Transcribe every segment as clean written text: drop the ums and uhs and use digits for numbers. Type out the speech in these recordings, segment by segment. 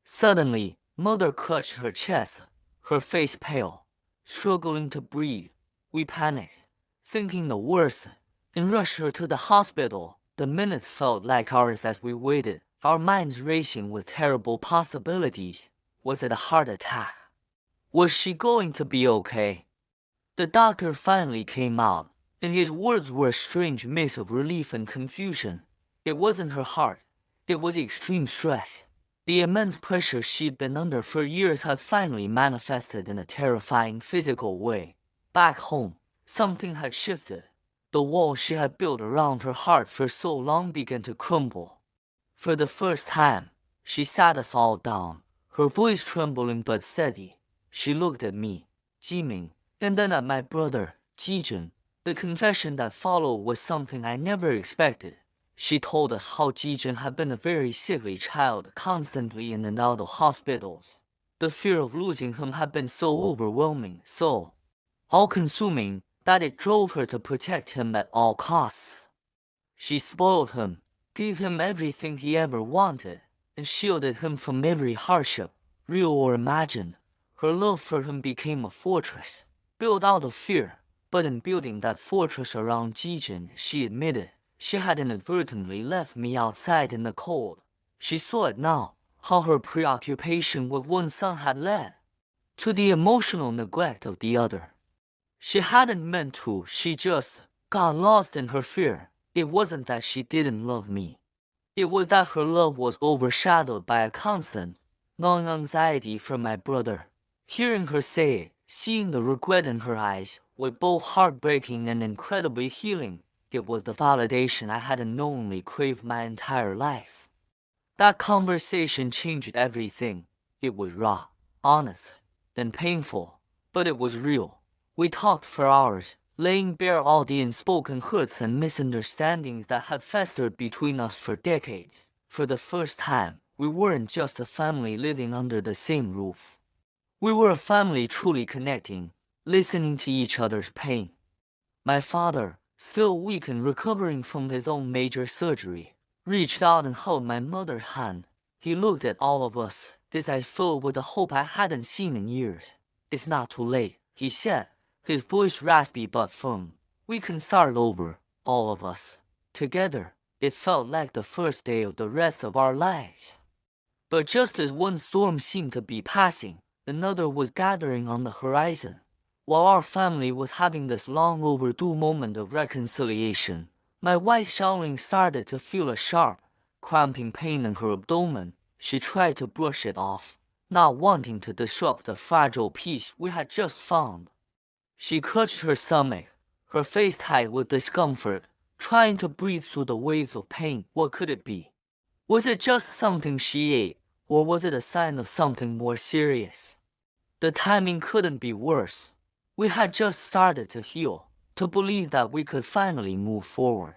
Suddenly, Mother clutched her chest, her face pale, struggling to breathe. We panicked, thinking the worst, and rushed her to the hospital. The minutes felt like hours as we waited, our minds racing with terrible possibilities. Was it a heart attack? Was she going to be okay? The doctor finally came out, and his words were a strange mix of relief and confusion. It wasn't her heart. It was extreme stress. The immense pressure she'd been under for years had finally manifested in a terrifying physical way. Back home, something had shifted. The wall she had built around her heart for so long began to crumble. For the first time, she sat us all down, her voice trembling but steady. She looked at me, Jiming, and then at my brother, Jijun. The confession that followed was something I never expected. She told us how Jijun had been a very sickly child, constantly in and out of hospitals. The fear of losing him had been so overwhelming, so all-consuming, that it drove her to protect him at all costs. She spoiled him, gave him everything he ever wanted, and shielded him from every hardship, real or imagined. Her love for him became a fortress, built out of fear. But in building that fortress around Jijin, she admitted she had inadvertently left me outside in the cold. She saw it now, how her preoccupation with one son had led to the emotional neglect of the other. She hadn't meant to, she just got lost in her fear. It wasn't that she didn't love me. It was that her love was overshadowed by a constant, gnawing anxiety for my brother. Hearing her say it, seeing the regret in her eyes, was both heartbreaking and incredibly healing. It was the validation I had unknowingly craved my entire life. That conversation changed everything. It was raw, honest, and painful, but it was real. We talked for hours, laying bare all the unspoken hurts and misunderstandings that had festered between us for decades. For the first time, we weren't just a family living under the same roof. We were a family truly connecting, listening to each other's pain. My father, still weak and recovering from his own major surgery, reached out and held my mother's hand. He looked at all of us, his eyes filled with a hope I hadn't seen in years. "It's not too late," he said, his voice raspy but firm. "We can start over, all of us. Together." It felt like the first day of the rest of our lives. But just as one storm seemed to be passing, another was gathering on the horizon. While our family was having this long overdue moment of reconciliation, my wife Xiaoling started to feel a sharp, cramping pain in her abdomen. She tried to brush it off, not wanting to disrupt the fragile peace we had just found. She clutched her stomach, her face tight with discomfort, trying to breathe through the waves of pain. What could it be? Was it just something she ate, or was it a sign of something more serious? The timing couldn't be worse. We had just started to heal, to believe that we could finally move forward.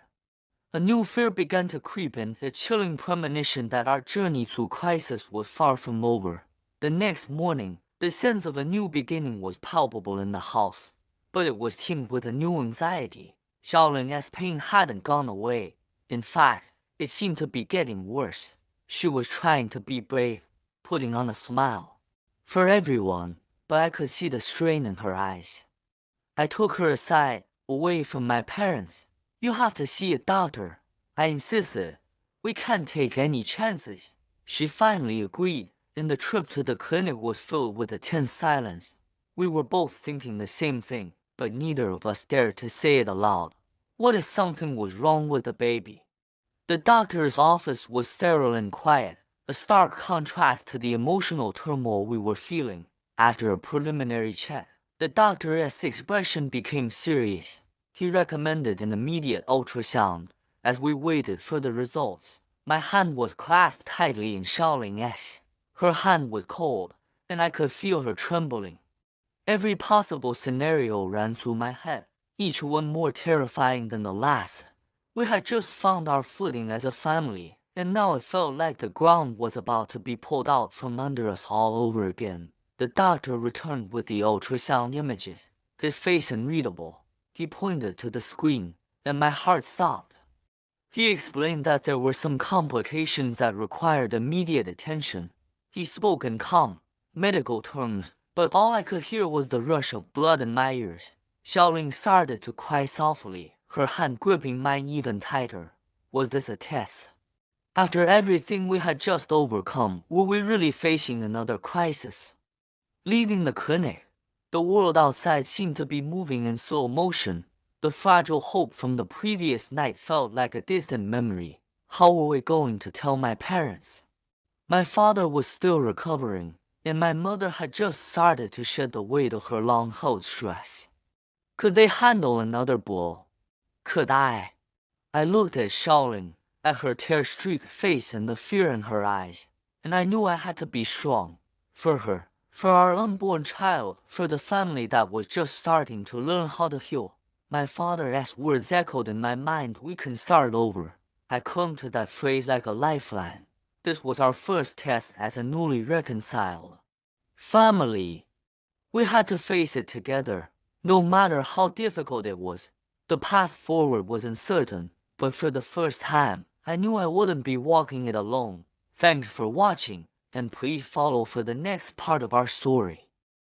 A new fear began to creep in, a chilling premonition that our journey through crisis was far from over. The next morning, the sense of a new beginning was palpable in the house, but it was tinged with a new anxiety. Xiaoling's pain hadn't gone away. In fact, it seemed to be getting worse. She was trying to be brave, putting on a smile for everyone, but I could see the strain in her eyes. I took her aside, away from my parents. "You have to see a doctor," I insisted. "We can't take any chances." She finally agreed, and the trip to the clinic was filled with a tense silence. We were both thinking the same thing, but neither of us dared to say it aloud. What if something was wrong with the baby? The doctor's office was sterile and quiet, a stark contrast to the emotional turmoil we were feeling. After a preliminary check, the doctor's expression became serious. He recommended an immediate ultrasound. As we waited for the results, my hand was clasped tightly in Xiaoling's. Her hand was cold, and I could feel her trembling. Every possible scenario ran through my head, each one more terrifying than the last. We had just found our footing as a family, and now it felt like the ground was about to be pulled out from under us all over again. The doctor returned with the ultrasound images, his face unreadable. He pointed to the screen, and my heart stopped. He explained that there were some complications that required immediate attention. He spoke in calm, medical terms, but all I could hear was the rush of blood in my ears. Xiaoling started to cry softly, her hand gripping mine even tighter. Was this a test? After everything we had just overcome, were we really facing another crisis? Leaving the clinic, the world outside seemed to be moving in slow motion. The fragile hope from the previous night felt like a distant memory. How were we going to tell my parents? My father was still recovering, and my mother had just started to shed the weight of her long-held stress. Could they handle another blow? Could I? I looked at Xiaoling, at her tear-streaked face and the fear in her eyes, and I knew I had to be strong. For her, for our unborn child, for the family that was just starting to learn how to heal. My father's words echoed in my mind. We can start over. I clung to that phrase like a lifeline. This was our first test as a newly reconciled family. We had to face it together, no matter how difficult it was. The path forward was uncertain, but for the first time, I knew I wouldn't be walking it alone. Thanks for watching, and please follow for the next part of our story.